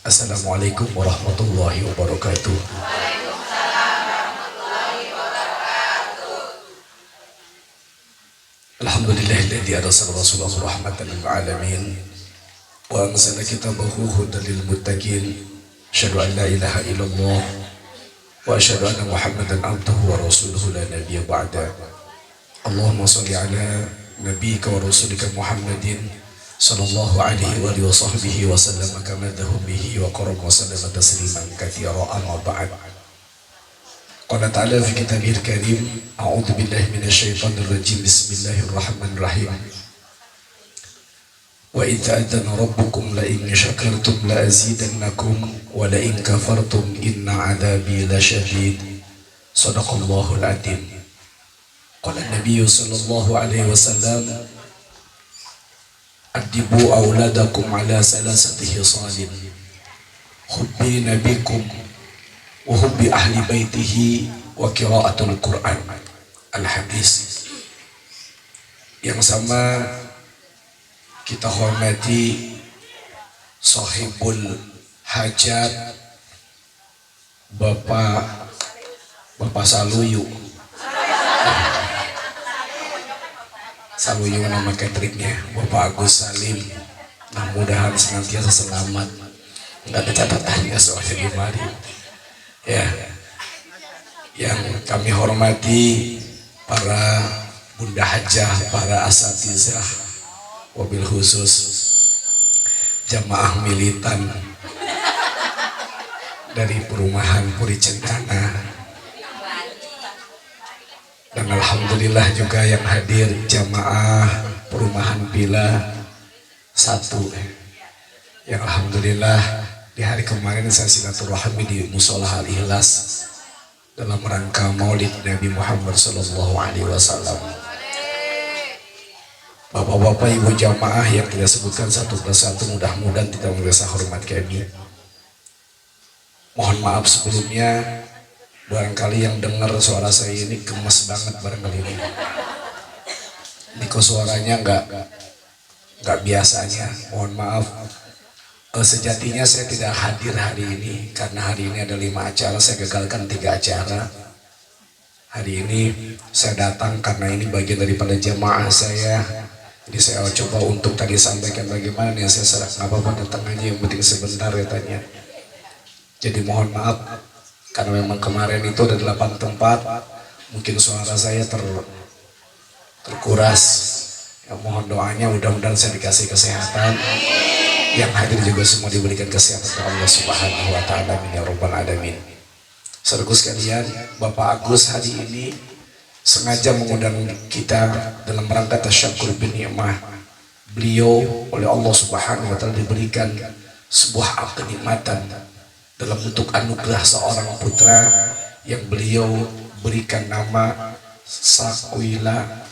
Assalamualaikum warahmatullahi wabarakatuh. Alhamdulillahilladzi arsala rasulahu rahmatan lil alamin wa anzala kitabahu hudan lil muttaqin. Asyhadu an la ilaha illallah wa asyhadu anna Muhammadan abduhu wa rasuluhu la nabiyya ba'da. Allahumma shalli ala nabiyyika wa rasulika Muhammadin sallallahu alaihi wa alihi wa sahbihi wa sallam kama dahu bihi wa qarraba wa sallama tasliman katsira amma ba'd. Qala ta'ala fi kitabihil karim, a'udzu billahi minasyaitonir rajim, bismillahirrahmanirrahim. Wa idh ta'adzana rabbukum la in syakartum la azidannakum wa la in kafartum inna 'adzabi lasyadid. Shadaqallahul 'adzim. Qala an-nabiy sallallahu alaihi wasallam, adibu auladakum ala salasati hisalin, hubbi nabikum wa hubbi ahli baitihi wa qiraatul Qur'an. Al-hadis. Yang sama kita hormati sahibul hajat Bapak Saluyu. Saluyu nama cateringnya Bapak Agus Salim. Mudah-mudahan senantiasa selamat. Nggak ada catatannya soalnya di mari. Ya, yang kami hormati para bunda hajah, para asatizah, wabil khusus jamaah militan dari perumahan Puri Cendana, dan alhamdulillah juga yang hadir jamaah perumahan Bila 1, yang alhamdulillah di hari kemarin saya silaturahmi di Musola Al-Ikhlas dalam rangka Maulid Nabi Muhammad sallallahu alaihi wasallam. Bapak-bapak, ibu jamaah yang tidak sebutkan satu persatu, mudah-mudahan tidak merasa hormat kami. Mohon maaf sebelumnya, barangkali yang dengar suara saya ini gemes banget barangkali ini. Ini kok suaranya nggak biasanya. Mohon maaf. Sejatinya saya tidak hadir hari ini karena hari ini ada 5 acara, saya gagalkan 3 acara. Hari ini saya datang karena ini bagian daripada jamaah saya. Jadi saya coba untuk tadi sampaikan bagaimana ya, saya serah nggak apa-apa, datang aja yang penting sebentar katanya. Jadi mohon maaf karena memang kemarin itu ada 8 tempat, mungkin suara saya terkuras. Ya, mohon doanya mudah-mudahan saya dikasih kesehatan. Yang hadir juga semua diberikan kesehatan oleh Allah Subhanahu wa taala, amin ya rabbal alamin. Saudaraku sekalian, Bapak Agus hari ini sengaja mengundang kita dalam rangka tasyakkur bin ni'mah. Beliau oleh Allah Subhanahu wa taala diberikan sebuah kenikmatan dalam bentuk anugerah seorang putra yang beliau berikan nama Sakuila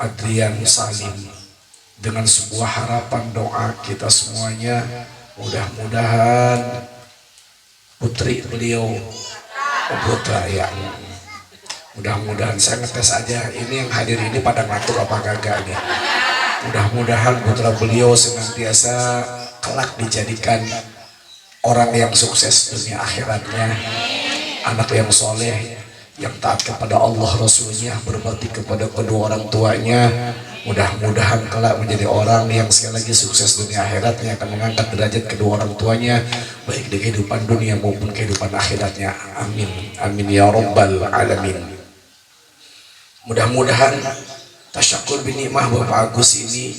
Adrian Salim. Dengan sebuah harapan doa kita semuanya, mudah-mudahan putri beliau, putra ya, mudah-mudahan saya ngetes aja ini yang hadir ini pada ngatur apa kagak nih. Mudah-mudahan putra beliau senantiasa kelak dijadikan orang yang sukses dunia akhiratnya, anak yang soleh, yang taat kepada Allah Rasulnya, berbakti kepada kedua orang tuanya. Mudah-mudahan kelak menjadi orang yang sekali lagi sukses dunia akhiratnya, akan mengangkat derajat kedua orang tuanya baik di kehidupan dunia maupun kehidupan akhiratnya. Amin, amin ya rabbal alamin. Mudah-mudahan tasyakkur bin ni'mah Bapak Agus ini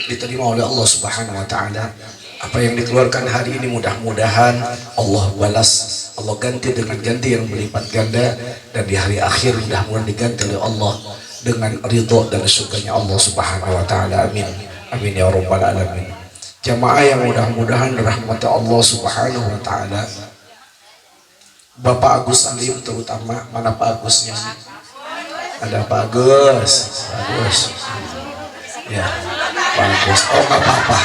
diterima oleh Allah Subhanahu wa taala. Apa yang dikeluarkan hari ini mudah-mudahan Allah balas, Allah ganti dengan ganti yang berlipat ganda, dan di hari akhir mudah-mudahan diganti oleh Allah dengan ridho dan surganya Allah Subhanahu wa taala. Amin, amin ya rabbal alamin. Jamaah yang mudah-mudahan rahmat Allah Subhanahu wa taala. Bapak Agus Salim terutama, mana Pak Agusnya? Ada Pak Agus. Ya, Pak Agus. Oh nggak apa-apa,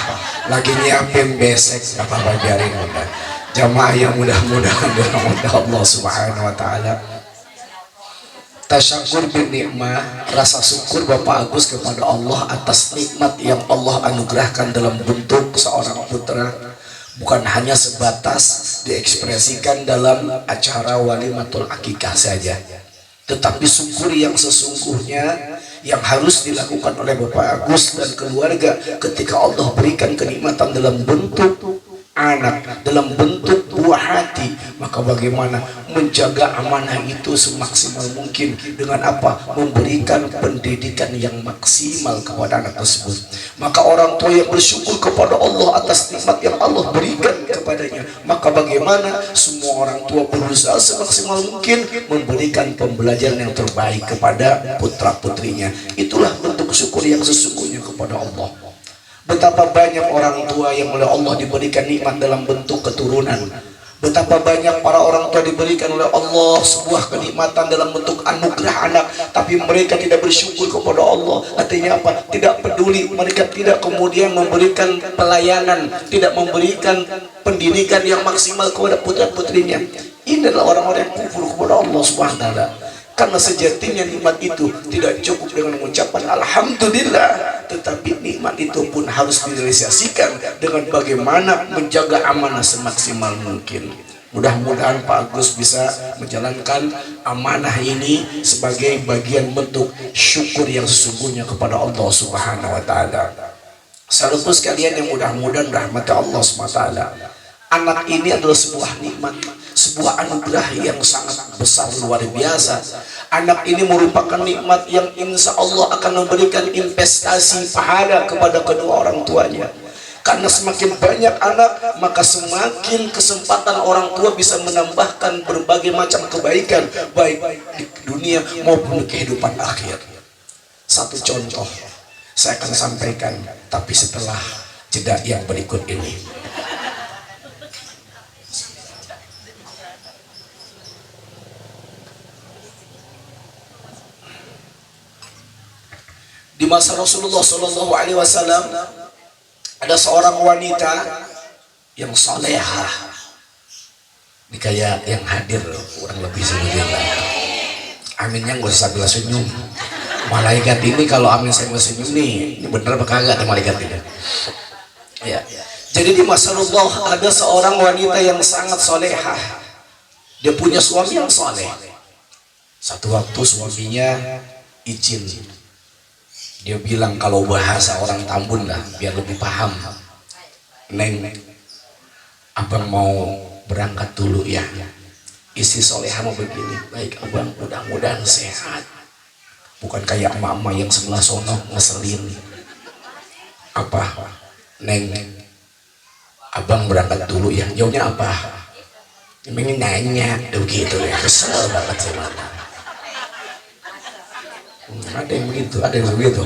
lagi nyiapin besek, nggak apa-apa, biarin udah. Jamaah yang mudah-mudahan dirahmati Allah Subhanahu wa taala. Tasyakur bin nikmah, rasa syukur Bapak Agus kepada Allah atas nikmat yang Allah anugerahkan dalam bentuk seorang putra bukan hanya sebatas diekspresikan dalam acara walimatul akikah saja, tetapi syukur yang sesungguhnya yang harus dilakukan oleh Bapak Agus dan keluarga ketika Allah berikan kenikmatan dalam bentuk anak, dalam bentuk buah hati, maka bagaimana menjaga amanah itu semaksimal mungkin dengan apa? Memberikan pendidikan yang maksimal kepada anak tersebut. Maka orang tua yang bersyukur kepada Allah atas nikmat yang Allah berikan kepadanya, maka bagaimana semua orang tua berusaha semaksimal mungkin memberikan pembelajaran yang terbaik kepada putra putrinya. Itulah bentuk syukur yang sesungguhnya kepada Allah. Betapa banyak orang tua yang oleh Allah diberikan nikmat dalam bentuk keturunan. Betapa banyak para orang tua diberikan oleh Allah sebuah kenikmatan dalam bentuk anugerah anak, tapi mereka tidak bersyukur kepada Allah. Artinya apa? Tidak peduli, mereka tidak kemudian memberikan pelayanan, tidak memberikan pendidikan yang maksimal kepada putra putrinya. Ini adalah orang-orang yang kufur kepada Allah Subhanahu wa taala. Karena sejatinya nikmat itu tidak cukup dengan mengucapkan alhamdulillah, tetapi nikmat itu pun harus direalisasikan dengan bagaimana menjaga amanah semaksimal mungkin. Mudah-mudahan Pak Agus bisa menjalankan amanah ini sebagai bagian bentuk syukur yang sesungguhnya kepada Allah Subhanahu wa taala. Saudaraku sekalian yang mudah-mudahan rahmat Allah Subhanahu wa taala. Anak ini adalah sebuah nikmat, sebuah anugerah yang sangat besar, luar biasa. Anak ini merupakan nikmat yang insya Allah akan memberikan investasi pahala kepada kedua orang tuanya. Karena semakin banyak anak, maka semakin kesempatan orang tua bisa menambahkan berbagai macam kebaikan, baik di dunia maupun di kehidupan akhir. Satu contoh saya akan sampaikan, tapi setelah jeda yang berikut ini. Di masa Rasulullah Shallallahu Alaihi Wasallam ada seorang wanita yang solehah. Ini kayak yang hadir kurang lebih sebetulnya. Aminnya nggak usah gelas senyum. Malaikat ini kalau amin saya senyum nih, ini bener apa kagak malaikat ini? Ya. Jadi di masa Rasulullah ada seorang wanita yang sangat solehah. Dia punya suami yang soleh. Satu waktu suaminya izin. Dia bilang, kalau bahasa orang Tambun lah biar lebih paham, Neng, abang mau berangkat dulu ya. Isi solehah mau begini. Baik abang, mudah-mudahan sehat. Bukan kayak emak-emak yang sebelah sono ngeselin. Apa? Neng, abang berangkat dulu ya. Jawabnya apa? Dia nanya begitu ya. Kesel banget sama anak. Ada yang begitu, ada yang begitu.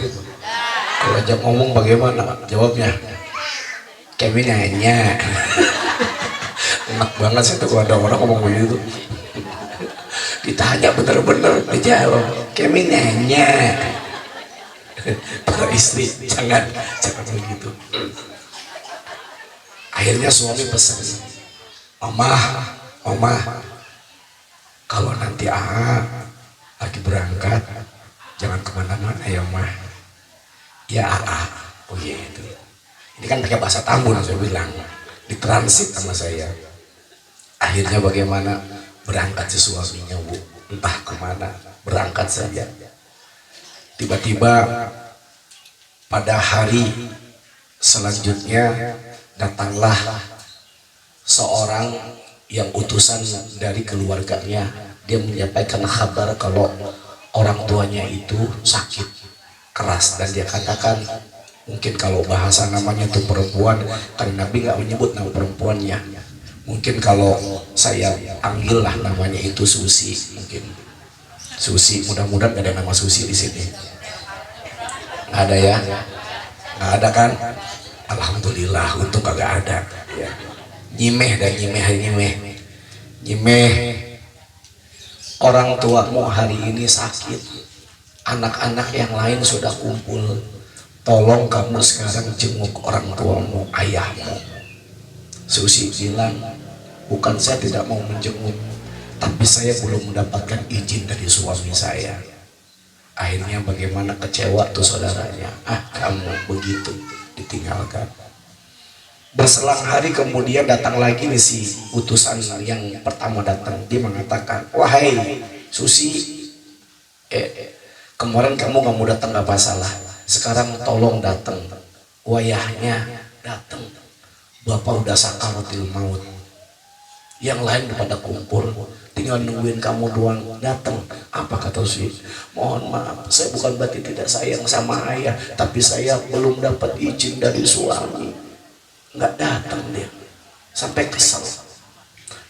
Kalau ajak ngomong bagaimana jawabnya? Kami nanya. Enak banget sih tuh kalau ada orang ngomong begitu. Ditanya bener-bener dijawab. Kami nanya. Para istri jangan begitu. Akhirnya suami pesan, Mama, kalau nanti lagi berangkat jangan kemana-mana ya mah. Ya oh iya itu. Ini kan pakai bahasa Tambun saya bilang. Ditransit sama saya. Akhirnya bagaimana? Berangkat si suaminya bu. Entah kemana. Berangkat saja. Tiba-tiba pada hari selanjutnya datanglah seorang yang utusan dari keluarganya. Dia menyampaikan kabar kalau orang tuanya itu sakit keras, dan dia katakan, mungkin kalau bahasa namanya itu perempuan, karena Nabi nggak menyebut nama perempuannya, mungkin kalau saya panggil lah namanya itu Susi, mungkin Susi. Mudah-mudahan gak ada nama Susi di sini. Nggak ada ya? Nggak ada kan? Alhamdulillah, untuk kagak ada. Ya. Nyimeh. Orang tuamu hari ini sakit, anak-anak yang lain sudah kumpul, tolong kamu sekarang jenguk orang tuamu, ayahmu. Susi bilang, bukan saya tidak mau menjenguk, tapi saya belum mendapatkan izin dari suami saya. Akhirnya bagaimana kecewa tuh saudaranya, kamu begitu ditinggalkan. Berselang hari kemudian datang lagi nih si utusan yang pertama datang. Dia mengatakan, wahai Susi, kemarin kamu nggak mau datang nggak masalah. Sekarang tolong datang. Wayahnya datang. Bapak udah sakaratul maut. Yang lain pada kumpul, tinggal nungguin kamu doang datang. Apa kata Susi? Mohon maaf, saya bukan berarti tidak sayang sama ayah, tapi saya belum dapat izin dari suami. Nggak datang dia, sampai kesel.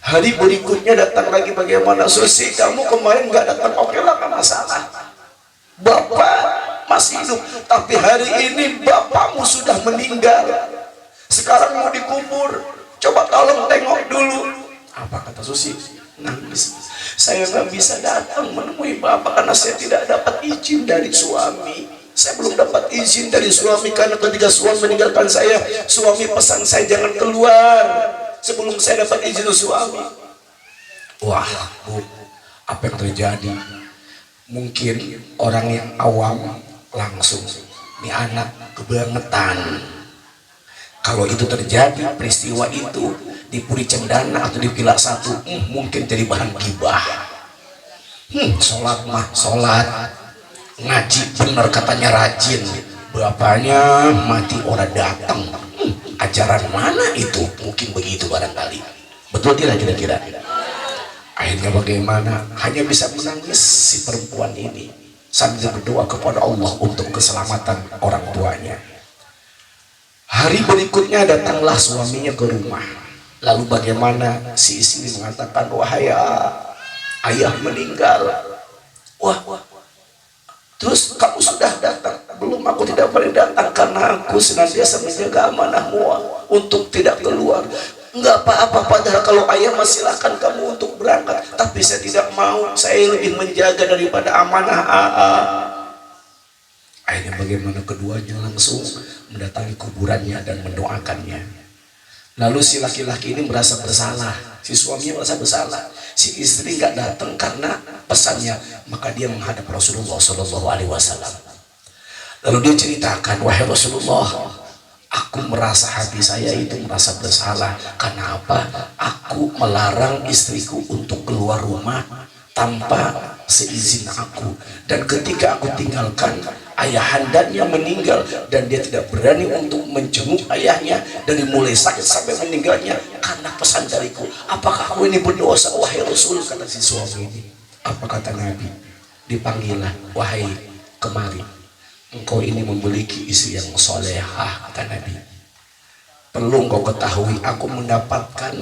Hari berikutnya datang lagi, bagaimana Susi, kamu kemarin nggak datang? Oke lah, nggak masalah, bapak masih hidup, tapi hari ini bapakmu sudah meninggal, sekarang mau dikubur, coba tolong tengok dulu. Apa kata Susi? Nangis, saya nggak bisa datang menemui bapak karena saya tidak dapat izin dari suami. Saya belum dapat izin dari suami karena ketika suami meninggalkan saya, suami pesan saya jangan keluar sebelum saya dapat izin dari suami. Wah, Bu, apa yang terjadi? Mungkin orang yang awam langsung, ini anak kebangetan. Kalau itu terjadi, peristiwa itu di Puri Cendana atau di Pilak 1, mungkin jadi bahan gibah. Sholat mah sholat, ngaji bener katanya rajin, bapaknya mati orang datang. Ajaran mana itu? Mungkin begitu barangkali. Betul tidak kira-kira? Akhirnya bagaimana? Hanya bisa menangis si perempuan ini sambil berdoa kepada Allah untuk keselamatan orang tuanya. Hari berikutnya datanglah suaminya ke rumah. Lalu bagaimana? Si istri mengatakan, wahai ayah meninggal. Wah, terus kamu sudah datang? Belum, aku tidak boleh datang karena aku senantiasa menjaga amanahmu untuk tidak keluar. Enggak apa-apa, padahal kalau ayah masih silakan kamu untuk berangkat, tapi saya tidak mau, saya lebih menjaga daripada amanah Akhirnya bagaimana? Keduanya langsung mendatangi kuburannya dan mendoakannya. Lalu si laki-laki ini merasa bersalah, si suaminya merasa bersalah, si istri nggak datang karena pesannya, maka dia menghadap Rasulullah Shallallahu Alaihi Wasallam. Lalu dia ceritakan, wahai Rasulullah, aku merasa hati saya itu merasa bersalah. Karena apa? Aku melarang istriku untuk keluar rumah tanpa seizin aku, dan ketika aku tinggalkan, ayahandanya meninggal dan dia tidak berani untuk menjenguk ayahnya dari mulai sakit sampai meninggalnya karena pesan dariku. Apakah aku ini berdosa wahai Rasul? Kata si suami ini. Apa kata Nabi? Dipanggillah, wahai kemari, engkau ini memiliki istri yang solehah, kata Nabi. Perlu engkau ketahui, aku mendapatkan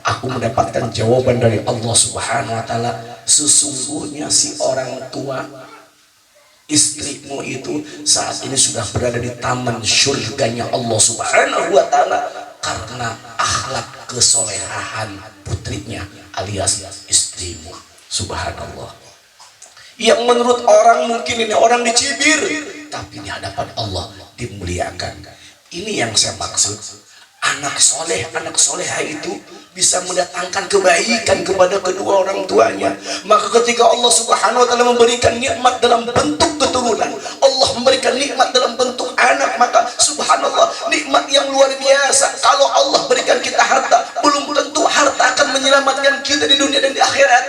aku mendapatkan jawaban dari Allah Subhanahu wa Ta'ala. Sesungguhnya si orang tua istrimu itu saat ini sudah berada di taman surganya Allah Subhanahu wa Ta'ala karena akhlak kesolehan putrinya alias istrimu. Subhanallah. Yang menurut orang mungkin ini orang dicibir, tapi di hadapan Allah dimuliakan. Ini yang saya maksud. Anak soleh, anak soleha itu bisa mendatangkan kebaikan kepada kedua orang tuanya. Maka ketika Allah Subhanahu wa Ta'ala memberikan nikmat dalam bentuk keturunan, Allah memberikan nikmat dalam bentuk anak, maka subhanallah, nikmat yang luar biasa. Kalau Allah berikan kita harta, belum tentu harta akan menyelamatkan kita di dunia dan di akhirat.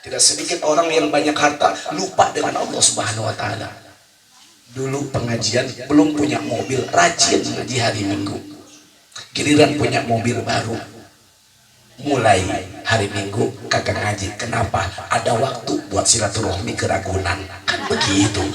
Tidak sedikit orang yang banyak harta lupa dengan Allah Subhanahu wa Ta'ala. Dulu pengajian belum punya mobil, rajin ngaji hari Minggu. Giliran punya mobil baru, mulai hari Minggu kagak ngaji. Kenapa? Ada waktu buat silaturahmi ke Ragunan. Kan begitu.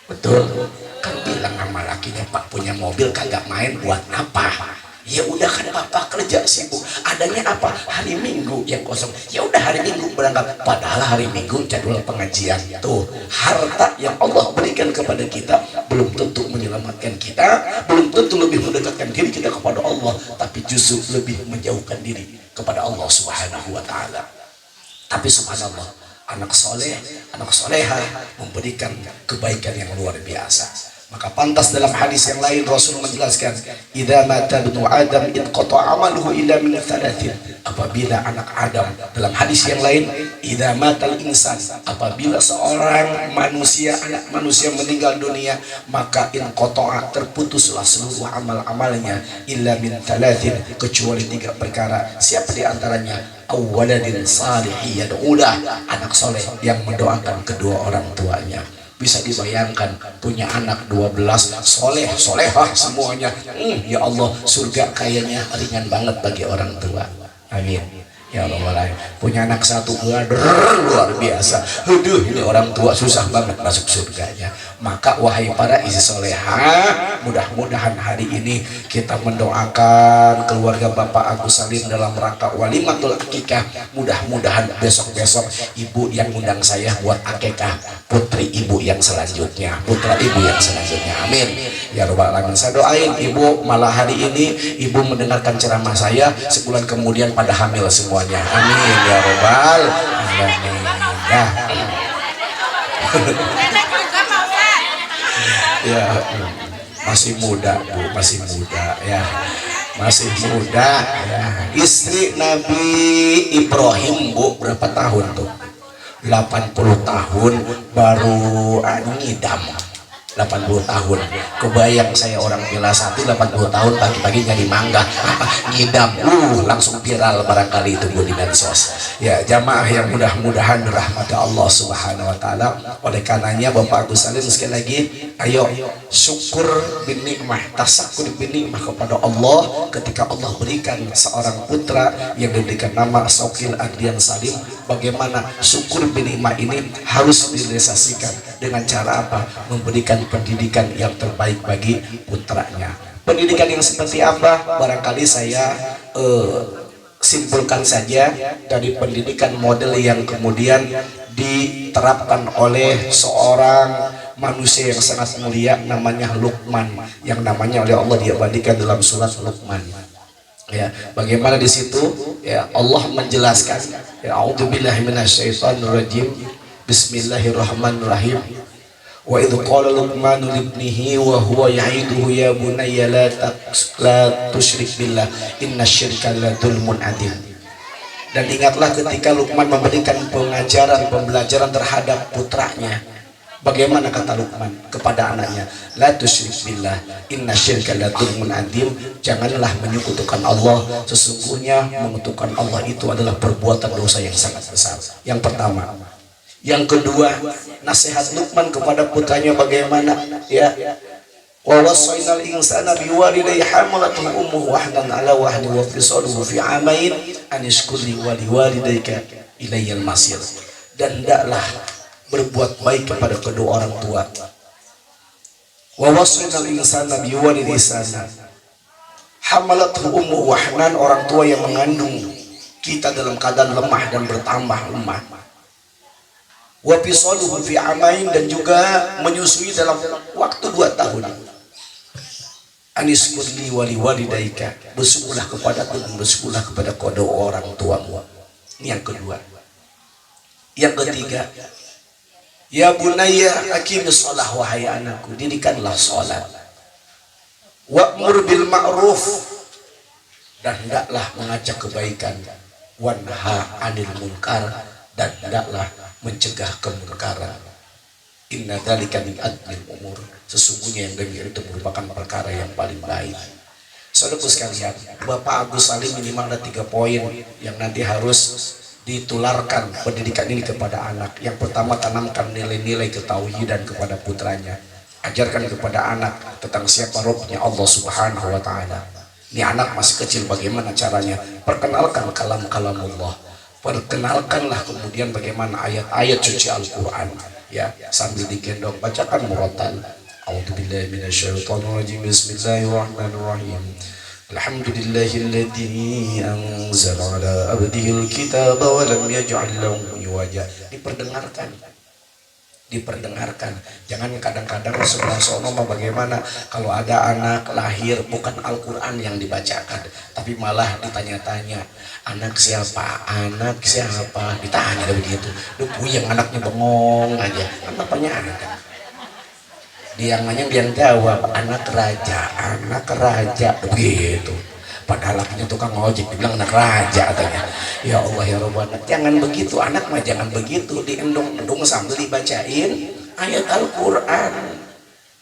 Betul. Kan bilang sama lakinya, Pak punya mobil kagak main buat apa? Ya udah kan Bapak kerja sibuk. Adanya apa? Hari Minggu yang kosong. Ya udah hari Minggu berangkat. Padahal hari Minggu jadwal pengajian. Tuh, harta yang Allah berikan kepada kita belum tentu menyelamatkan kita, belum tentu lebih mendekatkan diri kita kepada Allah, tapi justru lebih menjauhkan diri kepada Allah Subhanahu wa Ta'ala. Tapi subhanallah, anak soleh, anak soleha memberikan kebaikan yang luar biasa. Maka pantas dalam hadis yang lain Rasul menjelaskan, idza mata ibnu Adam inqata amaluhu illa min thalathin. Apabila anak Adam, dalam hadis yang lain, idza matal insan, apabila seorang manusia, anak manusia meninggal dunia, maka inqata, terputuslah seluruh amal-amalnya, illa min thalathin, kecuali 3 perkara. Siapa di antaranya? Awwaladin salih yad'ulah, anak soleh yang mendoakan kedua orang tuanya. Bisa dibayangkan punya anak 12 soleh solehah semuanya, ya Allah, surga kayaknya ringan banget bagi orang tua. Amin ya Allah. Punya anak 1 luar biasa, aduh ini orang tua susah banget masuk surganya. Maka wahai para istri solehah, mudah-mudahan hari ini kita mendoakan keluarga Bapak Agus Salim dalam rangka walimatul akikah. Mudah-mudahan besok-besok ibu yang undang saya buat akikah putri ibu yang selanjutnya, putra ibu yang selanjutnya. Amin ya rabbal alamin. Saya doain ibu malah hari ini ibu mendengarkan ceramah saya, sebulan kemudian pada hamil semuanya. Amin ya rabbal alamin. Ya, masih muda Bu, masih muda ya, masih muda ya. Istri Nabi Ibrahim Bu berapa tahun tuh? 80 tahun baru ngidam. 80 tahun. Kebayang saya orang Bela Satu 80 tahun pagi-pagi nyari mangga ngidam, langsung viral barangkali itu Bu di medsos. Ya jamaah yang mudah-mudahan dirahmati Allah Subhanahu wa taala. Oleh karenanya Bapak Agus Salim sekali lagi, ayo syukur bin nikmah, tasakur bin nikmah kepada Allah ketika Allah berikan seorang putra yang diberikan nama Sokil Adrian Salim. Bagaimana syukur bin nikmah ini harus direalisasikan dengan cara apa? Memberikan pendidikan yang terbaik bagi putranya. Pendidikan yang seperti apa? Barangkali saya simpulkan saja dari pendidikan model yang kemudian diterapkan oleh seorang manusia yang sangat mulia, namanya Luqman, yang namanya oleh Allah diabadikan dalam surat Luqman. Ya, bagaimana di situ ya Allah menjelaskan, ya a'udzubillahi minasyaitonirrajim, bismillahirrahmanirrahim. Wa idh qala Luqmanu libnihi wa huwa ya'iduhu ya bunayya la tusyrik billah innasyirka la dzulmun adzim. Dan ingatlah ketika Luqman memberikan pembelajaran terhadap putranya. Bagaimana kata Luqman kepada anaknya? La tusyrik billah innasyirka la dzulmun adzim. Janganlah menyekutukan Allah, sesungguhnya menyekutukan Allah itu adalah perbuatan dosa yang sangat besar. Yang pertama. Yang kedua, nasihat Luqman kepada putranya bagaimana? Ya, wa wasainal insana biwalidayhi hamalathu ummuhu wahnan ala wahni wa fisaluhu fi amain an ishkur li wa liwalidayka ilayyal masir. Dan hendaklah berbuat baik kepada kedua orang tua. Wa wasainal insana biwalidayhi hamalathu ummuhu wahnan, orang tua yang mengandung kita dalam keadaan lemah dan bertambah lemah. Wa fisaluhu fi amain, dan juga menyusui dalam waktu 2 tahun. Anis kulli wali walidaika, bersyukurlah kepada Tuhan, bersyukurlah kepada kedua orang tuamu. Ini yang kedua. Yang ketiga, ya bunayya aqimis shalah, wahai anakku dirikanlah salat. Wa'mur bil ma'ruf, dan hendaklah mengajak kebaikan. Wanha 'anil munkar, dan hendaklah mencegah kemungkaran. Inna dzalika min adlil umur, sesungguhnya yang demikian itu merupakan perkara yang paling baik. Saudaraku sekalian, Bapak Agus Salim minimal ada 3 poin yang nanti harus ditularkan pendidikan ini kepada anak. Yang pertama, tanamkan nilai-nilai ketauhidan kepada putranya. Ajarkan kepada anak tentang siapa Rabbnya Allah Subhanahu wa taala. Ini anak masih kecil, bagaimana caranya? Perkenalkan kalam-kalam Allah. Perkenalkanlah kemudian bagaimana ayat-ayat suci Al-Quran, ya, sambil digendong bacakan murattal. A'udzubillahi minasyaitonirrajim. Bismillahirrahmanirrahim. Alhamdulillahilladzi anzala ala abdihil kitaba wa lam yaj'al lahu iwaja. Diperdengarkan. Jangan kadang-kadang sebelah sono bagaimana kalau ada anak lahir bukan Al-Quran yang dibacakan, tapi malah ditanya-tanya, anak siapa, ditanya begitu. Lu puyeng, anaknya bengong aja, kan bapaknya ada. Dia jawab anak raja begitu. Padahal anaknya tukang ojek, dibilang anak raja katanya. Ya Allah ya Rabbana, jangan begitu, anak mah jangan begitu, diendong-endong sambil dibacain ayat Al-Quran.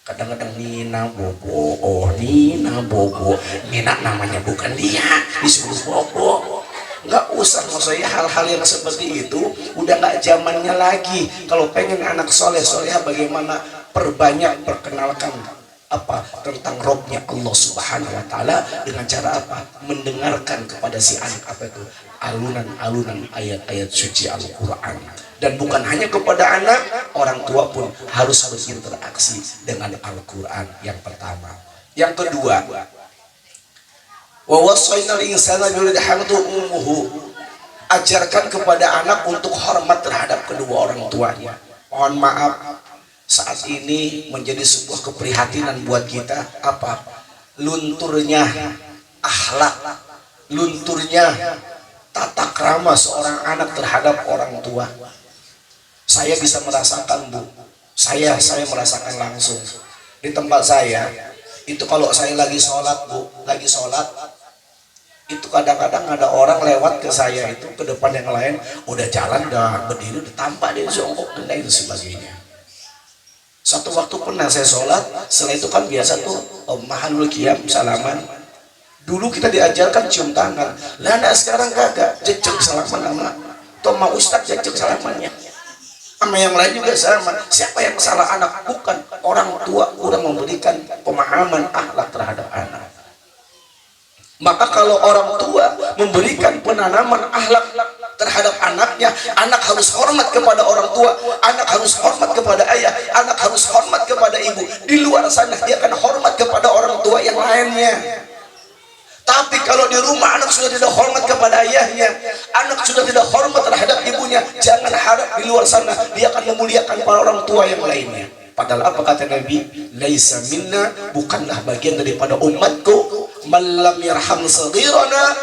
Kadang-kadang Nina bobo, Nina namanya bukan dia, disuruh bobo. Nggak usah, maksudnya hal-hal yang seperti itu udah nggak zamannya lagi. Kalau pengen anak soleh-solehah, bagaimana perbanyak perkenalkan apa tentang Robnya Allah Subhanahu Wa Taala dengan cara apa? Mendengarkan kepada si anak apa itu alunan-alunan ayat-ayat suci Al-Quran. Dan bukan hanya kepada anak, orang tua pun harus berinteraksi dengan Al-Quran. Yang pertama. Yang kedua, wa wassaynal insana biwalidayhi ummuhu, ajarkan kepada anak untuk hormat terhadap kedua orang tuanya. Mohon maaf, saat ini menjadi sebuah keprihatinan buat kita apa? Lunturnya akhlak, lunturnya tata krama seorang anak terhadap orang tua. Saya bisa merasakan, Bu. Saya merasakan langsung di tempat saya. Itu kalau saya lagi sholat, Bu, lagi sholat, itu kadang-kadang ada orang lewat ke saya itu ke depan yang lain, udah jalan, udah berdiri, udah tampak dia jongkok dan lain sebagainya. Satu waktu pernah saya sholat, setelah itu kan biasa tuh mahalul qiyam, salaman. Dulu kita diajarkan cium tangan, lah sekarang kagak, jejak salaman sama Toma Ustadz, jejak salamannya sama yang lain juga sama. Siapa yang salah anak? Bukan orang tua, kurang memberikan pemahaman akhlak terhadap anak. Maka kalau orang tua memberikan penanaman akhlak terhadap anaknya, anak harus hormat kepada orang tua, anak harus hormat kepada ayah, anak harus hormat kepada ibu. Di luar sana dia akan hormat kepada orang tua yang lainnya. Tapi kalau di rumah anak sudah tidak hormat kepada ayahnya, anak sudah tidak hormat terhadap ibunya, jangan harap di luar sana dia akan memuliakan para orang tua yang lainnya. Padahal apa kata Nabi? Laisa minna, bukanlah bagian daripada umatku, man lam yarham saghirana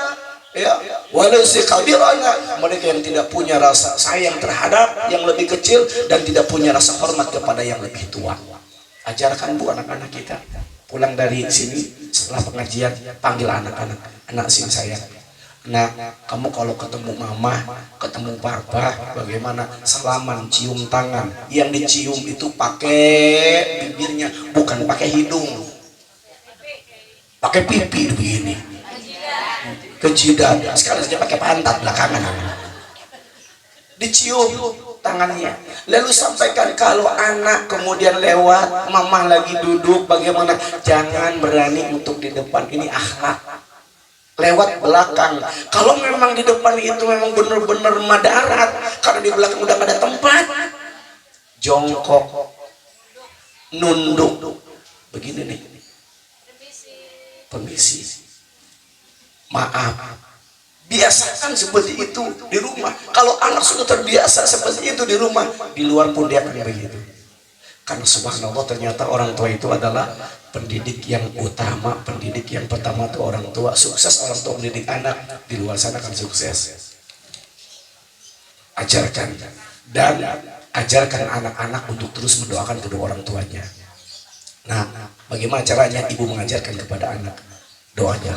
ya walaysa kabirana, mereka yang tidak punya rasa sayang terhadap yang lebih kecil dan tidak punya rasa hormat kepada yang lebih tua. Ajarkan, Bu, anak-anak kita. Pulang dari sini setelah pengajian, panggil anak-anak, anak sini sayang. Nah, kamu kalau ketemu mama, ketemu papa, bagaimana? Salaman, cium tangan. Yang dicium itu pakai bibirnya, bukan pakai hidung. Pakai pipi begini. Ke jidat. Sekarang saja pakai pantat belakangan. Dicium tangannya. Lalu sampaikan kalau anak kemudian lewat, mama lagi duduk, bagaimana? Jangan berani untuk di depan, ini akhlak. Lewat belakang. Kalau memang di depan itu memang benar-benar madarat, karena di belakang udah gak ada tempat, jongkok, nunduk, begini nih, permisi, maaf. Biasakan seperti itu di rumah. Kalau anak sudah terbiasa seperti itu di rumah, di luar pun dia akan begitu. Karena subhanallah, ternyata orang tua itu adalah pendidik yang utama. Pendidik yang pertama itu orang tua. Sukses orang tua mendidik anak, di luar sana akan sukses. Ajarkan dan ajarkan anak-anak untuk terus mendoakan kedua orang tuanya. Nah, bagaimana caranya ibu mengajarkan kepada anak? Doanya,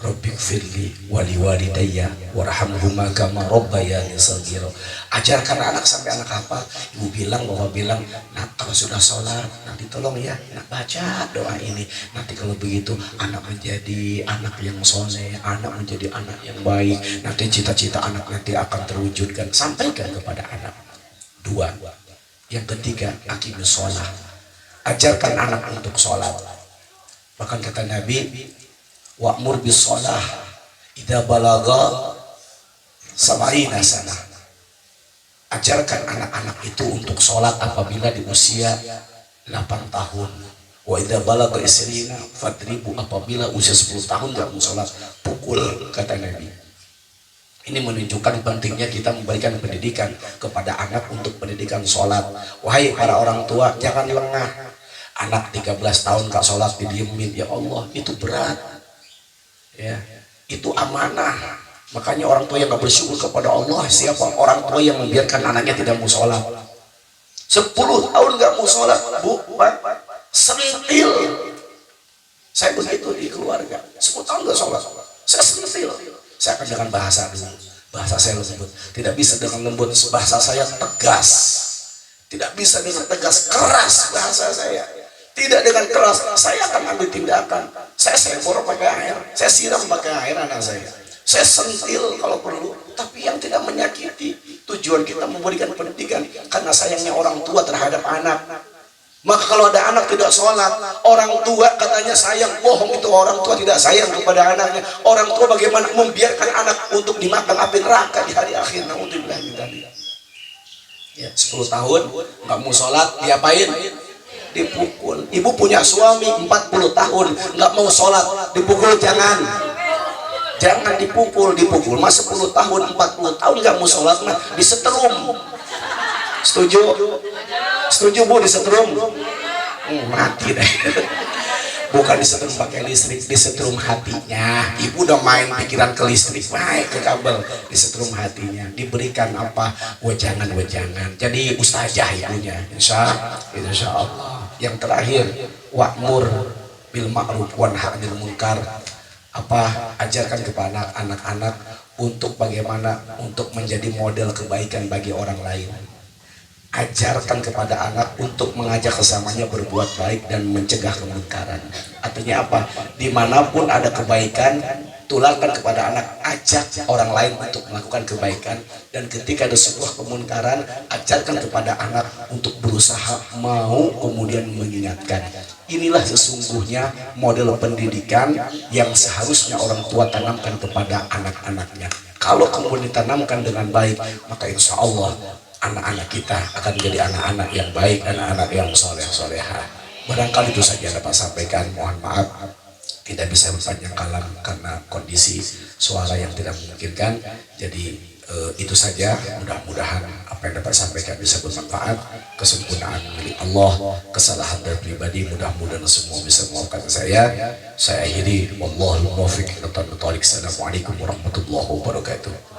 Rabbighfirli wali walidayya warhamhuma kama rabbayani shaghira. Ajarkan anak sampai anak hafal. Ibu bilang, bapak bilang, nah kalau sudah sholat nanti tolong ya, nak baca doa ini. Nanti kalau begitu anak menjadi anak yang soleh, anak menjadi anak yang baik. Nanti cita-cita anak nanti akan terwujudkan. Sampaikan kepada anak. Dua. Yang ketiga, aqimus sholat. Ajarkan anak untuk sholat. Bahkan kata Nabi, wa'mur bis sholah idza balagha sab'ina sanah. Ajarkan anak-anak itu untuk sholat apabila di usia 8 tahun. Wa idza balagha isrina fadribu, apabila usia 10 tahun nggak mau sholat, pukul, kata Nabi. Ini menunjukkan pentingnya kita memberikan pendidikan kepada anak untuk pendidikan sholat. Wahai para orang tua, jangan lengah. Anak 13 tahun gak sholat didiemin, ya Allah, itu berat. Ya, itu amanah. Makanya orang tua yang gak bersyukur kepada Allah, siapa? Orang tua yang membiarkan anaknya tidak mau sholat. 10 tahun gak mau sholat, Bu, Pak. 10 sentil. Saya begitu di keluarga, 10 tahun gak sholat, saya sentil. Saya akan dengan bahasa dulu, bahasa saya lembut. Tidak bisa dengan lembut, bahasa saya tegas. Tidak bisa dengan tegas, keras bahasa saya. Tidak dengan keras, saya akan ambil tindakan. Saya sembor pakai air, saya siram pakai air anak saya. Saya sentil kalau perlu, tapi yang tidak menyakiti. Tujuan kita memberikan pendidikan karena sayangnya orang tua terhadap anak. Maka kalau ada anak tidak sholat, orang tua katanya sayang, bohong itu orang tua tidak sayang kepada anaknya. Orang tua bagaimana membiarkan anak untuk dimakan api neraka di hari akhir. Naudzubillah min dzalik. Ya, 10 tahun nggak mau sholat, diapain? Dipukul. Ibu punya suami 40 tahun nggak mau sholat, dipukul jangan. Jangan dipukul, dipukul. Mas 10 tahun, 40 tahun nggak mau sholat, nah disetrum. Setuju? Setuju Bu disetrum? Mati deh. Bukan disetrum pakai listrik, disetrum hatinya. Ibu udah main pikiran ke listrik, main ke kabel, disetrum hatinya. Diberikan apa? Wejangan-wejangan. Jadi ustazah ibunya, insya Allah. Yang terakhir, wa'mur bil ma'ruf wanha 'anil munkar. Apa? Ajarkan kepada anak-anak untuk bagaimana untuk menjadi model kebaikan bagi orang lain. Ajarkan kepada anak untuk mengajak sesamanya berbuat baik dan mencegah kemungkaran. Artinya apa? Dimanapun ada kebaikan, tularkan kepada anak, ajak orang lain untuk melakukan kebaikan. Dan ketika ada sebuah kemungkaran, ajarkan kepada anak untuk berusaha mau kemudian mengingatkan. Inilah sesungguhnya model pendidikan yang seharusnya orang tua tanamkan kepada anak-anaknya. Kalau kemudian ditanamkan dengan baik, maka insya Allah anak-anak kita akan menjadi anak-anak yang baik, anak-anak yang soleh-soleha. Barangkali itu saja dapat sampaikan. Mohon maaf tidak bisa berpanjang kalam karena kondisi suara yang tidak memungkinkan. Jadi itu saja. Mudah-mudahan apa yang dapat sampaikan bisa bermanfaat. Kesempurnaan milik Allah, kesalahan dari pribadi mudah-mudahan semua bisa memaafkan saya. Saya akhiri. Wallahul muwaffiq. Assalamualaikum warahmatullahi wabarakatuh.